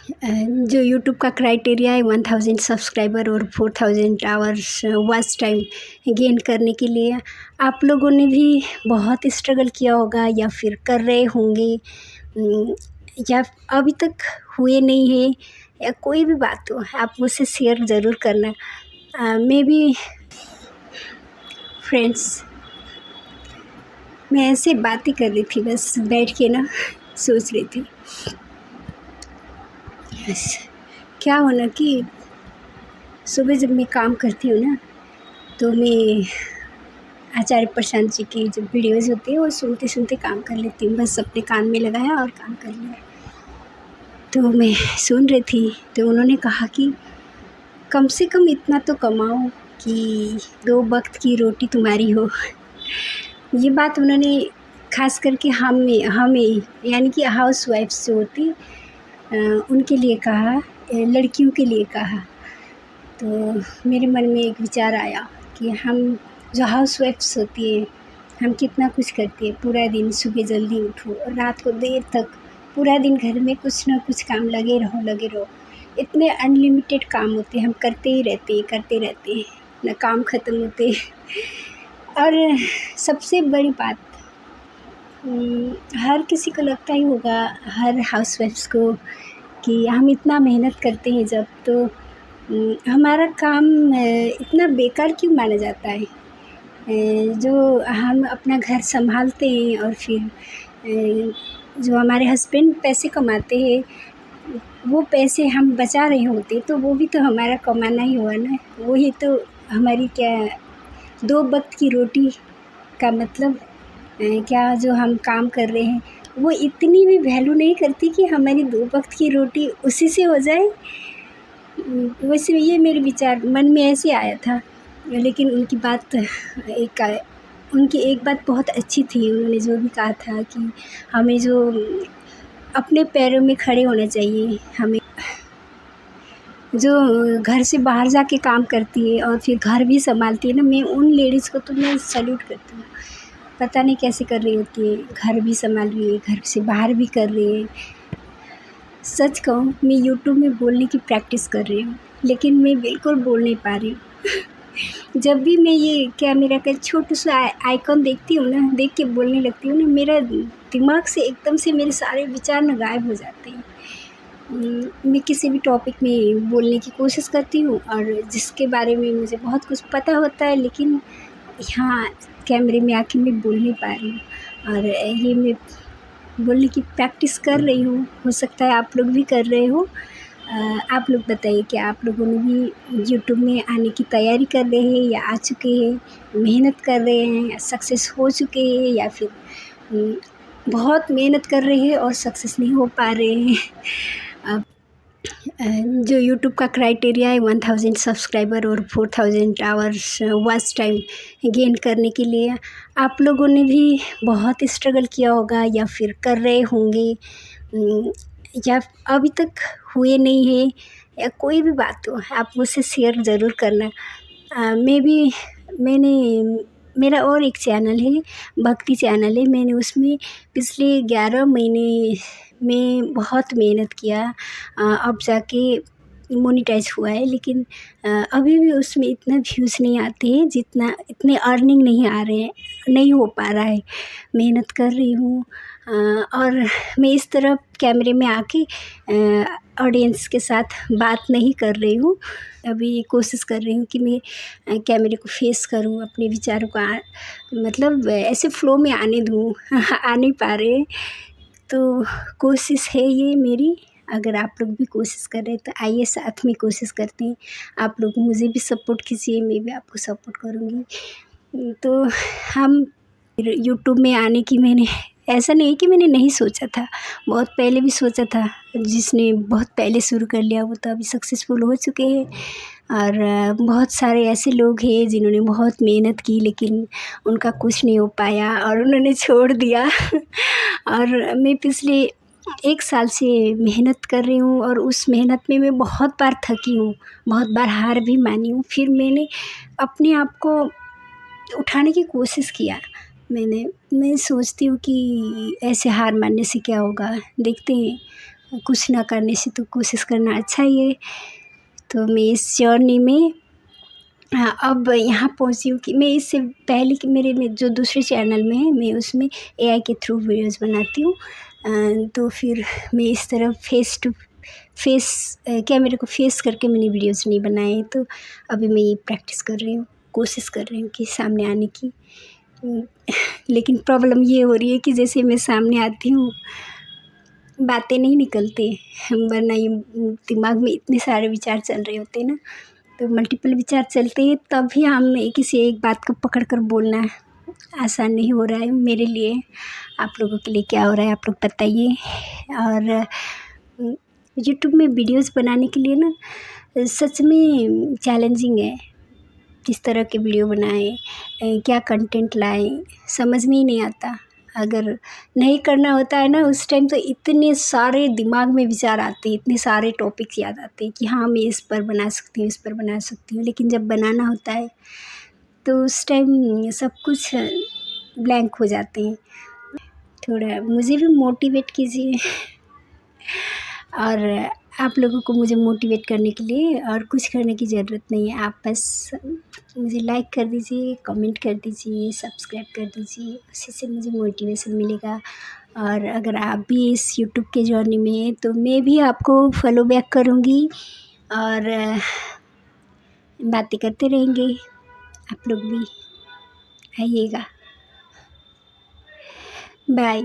जो यूट्यूब का क्राइटेरिया है 1000 सब्सक्राइबर और 4000 आवर्स वॉच टाइम गेन करने के लिए आप लोगों ने भी बहुत स्ट्रगल किया होगा या फिर कर रहे होंगे, या अभी तक हुए नहीं है, या कोई भी बात हो आप मुझसे शेयर ज़रूर करना। मैं भी फ्रेंड्स, मैं ऐसे बातें कर रही थी, बस बैठ के ना सोच रही थी। क्या हो ना कि सुबह जब मैं काम करती हूँ ना, तो मैं आचार्य प्रशांत जी की जो वीडियोज़ होती है वो सुनते सुनते काम कर लेती हूँ। बस अपने कान में लगाया और काम कर लिया। तो मैं सुन रही थी, तो उन्होंने कहा कि कम से कम इतना तो कमाओ कि 2 वक्त की रोटी तुम्हारी हो। ये बात उन्होंने ख़ास करके हमें यानी कि हाउसवाइफ्स जो होती उनके लिए कहा, लड़कियों के लिए कहा। तो मेरे मन में एक विचार आया कि हम जो हाउसवाइफ्स होती है, हम कितना कुछ करती है। पूरा दिन सुबह जल्दी उठो और रात को देर तक पूरा दिन घर में कुछ ना कुछ काम लगे रहो। इतने अनलिमिटेड काम होते हैं, हम करते ही करते रहते हैं, ना काम ख़त्म होते। और सबसे बड़ी बात, हर किसी को लगता ही होगा, हर हाउसवाइफ्स को, कि हम इतना मेहनत करते हैं जब, तो हमारा काम इतना बेकार क्यों माना जाता है। जो हम अपना घर संभालते हैं और फिर जो हमारे हस्बैंड पैसे कमाते हैं, वो पैसे हम बचा रहे होते, तो वो भी तो हमारा कमाना ही हुआ ना। वही तो हमारी क्या 2 वक्त की रोटी का मतलब, क्या जो हम काम कर रहे हैं वो इतनी भी वैल्यू नहीं करती कि हमारी 2 वक्त की रोटी उसी से हो जाए। वैसे ये मेरे विचार मन में ऐसे आया था, लेकिन उनकी एक बात बहुत अच्छी थी। उन्होंने जो भी कहा था कि हमें जो अपने पैरों में खड़े होना चाहिए, हमें जो घर से बाहर जाके काम करती है और फिर घर भी संभालती है ना, मैं उन लेडीज़ को तो मैं सैल्यूट करती हूँ। पता नहीं कैसे कर रही होती है, घर भी संभाल रही है, घर से बाहर भी कर रही है। सच कहूँ, मैं यूट्यूब में बोलने की प्रैक्टिस कर रही हूँ, लेकिन मैं बिल्कुल बोल नहीं पा रही हूँ। जब भी मैं ये कैमरा का छोटा सा आइकॉन देखती हूँ ना, देख के बोलने लगती हूँ ना, मेरा दिमाग से एकदम से मेरे सारे विचार ना गायब हो जाते हैं। मैं किसी भी टॉपिक में बोलने की कोशिश करती हूँ और जिसके बारे में मुझे बहुत कुछ पता होता है, लेकिन यहाँ कैमरे में आके मैं बोल नहीं पा रही हूँ। और ये मैं बोलने की प्रैक्टिस कर रही हूँ, हो सकता है आप लोग भी कर रहे हो। आप लोग बताइए, क्या आप लोगों ने भी यूट्यूब में आने की तैयारी कर रहे हैं, या आ चुके हैं, मेहनत कर रहे हैं, या सक्सेस हो चुके हैं, या फिर बहुत मेहनत कर रहे हैं और सक्सेस नहीं हो पा रहे हैं। अब जो यूट्यूब का क्राइटेरिया है 1000 सब्सक्राइबर और 4000 आवर्स वॉच टाइम गेन करने के लिए आप लोगों ने भी बहुत स्ट्रगल किया होगा, या फिर कर रहे होंगे, या अभी तक हुए नहीं है, या कोई भी बात हो आप मुझसे शेयर ज़रूर करना। मैंने मेरा और एक चैनल है, भक्ति चैनल है। मैंने उसमें पिछले 11 महीने में बहुत मेहनत किया, अब जाके मोनेटाइज हुआ है, लेकिन अभी भी उसमें इतना व्यूज़ नहीं आते हैं, इतने अर्निंग नहीं आ रहे हैं, नहीं हो पा रहा है। मेहनत कर रही हूँ, और मैं इस तरह कैमरे में आके ऑडियंस के साथ बात नहीं कर रही हूँ। अभी कोशिश कर रही हूँ कि मैं कैमरे को फेस करूँ, अपने विचारों को मतलब ऐसे फ्लो में आने दूँ। आ नहीं पा रहे, तो कोशिश है ये मेरी। अगर आप लोग भी कोशिश कर रहे हैं तो आइए साथ में कोशिश करते हैं। आप लोग मुझे भी सपोर्ट कीजिए, मैं भी आपको सपोर्ट करूँगी। तो हम यूट्यूब में आने की मैंने ऐसा नहीं कि मैंने नहीं सोचा था, बहुत पहले भी सोचा था। जिसने बहुत पहले शुरू कर लिया वो तो अभी सक्सेसफुल हो चुके हैं, और बहुत सारे ऐसे लोग हैं जिन्होंने बहुत मेहनत की, लेकिन उनका कुछ नहीं हो पाया और उन्होंने छोड़ दिया। और मैं पिछले 1 साल से मेहनत कर रही हूँ, और उस मेहनत में मैं बहुत बार थकी हूँ, बहुत बार हार भी मानी हूँ। फिर मैंने अपने आप को उठाने की कोशिश किया। मैं सोचती हूँ कि ऐसे हार मानने से क्या होगा, देखते हैं कुछ ना करने से तो कोशिश करना अच्छा ही है। तो मैं इस जर्नी में हाँ, अब यहाँ पहुँची हूँ कि मैं इससे पहले कि मेरे में जो दूसरे चैनल में है, मैं उसमें एआई के थ्रू वीडियोज़ बनाती हूँ। तो फिर मैं इस तरह फेस टू फेस कैमरे को फेस करके मैंने वीडियोज़ नहीं बनाए, तो अभी मैं ये प्रैक्टिस कर रही हूँ, कोशिश कर रही हूँ कि सामने आने की। लेकिन प्रॉब्लम ये हो रही है कि जैसे मैं सामने आती हूँ, बातें नहीं निकलती, वरना ये दिमाग में इतने सारे विचार चल रहे होते हैं ना, तो मल्टीपल विचार चलते हैं, तभी हम किसी एक बात को पकड़ कर बोलना आसान नहीं हो रहा है मेरे लिए। आप लोगों के लिए क्या हो रहा है आप लोग बताइए। और यूट्यूब में वीडियोज़ बनाने के लिए ना सच में चैलेंजिंग है। किस तरह के वीडियो बनाएं, क्या कंटेंट लाएं, समझ में ही नहीं आता। अगर नहीं करना होता है ना उस टाइम, तो इतने सारे दिमाग में विचार आते हैं, इतने सारे टॉपिक्स याद आते हैं कि हाँ मैं इस पर बना सकती हूँ, इस पर बना सकती हूँ। लेकिन जब बनाना होता है तो उस टाइम सब कुछ ब्लैंक हो जाते हैं। थोड़ा मुझे भी मोटिवेट कीजिए और आप लोगों को मुझे मोटिवेट करने के लिए और कुछ करने की ज़रूरत नहीं है। आप बस मुझे लाइक कर दीजिए, कमेंट कर दीजिए, सब्सक्राइब कर दीजिए, उसी से मुझे मोटिवेशन मिलेगा। और अगर आप भी इस यूट्यूब के जर्नी में हैं तो मैं भी आपको फॉलो बैक करूँगी और बातें करते रहेंगे। आप लोग भी आइएगा। बाय।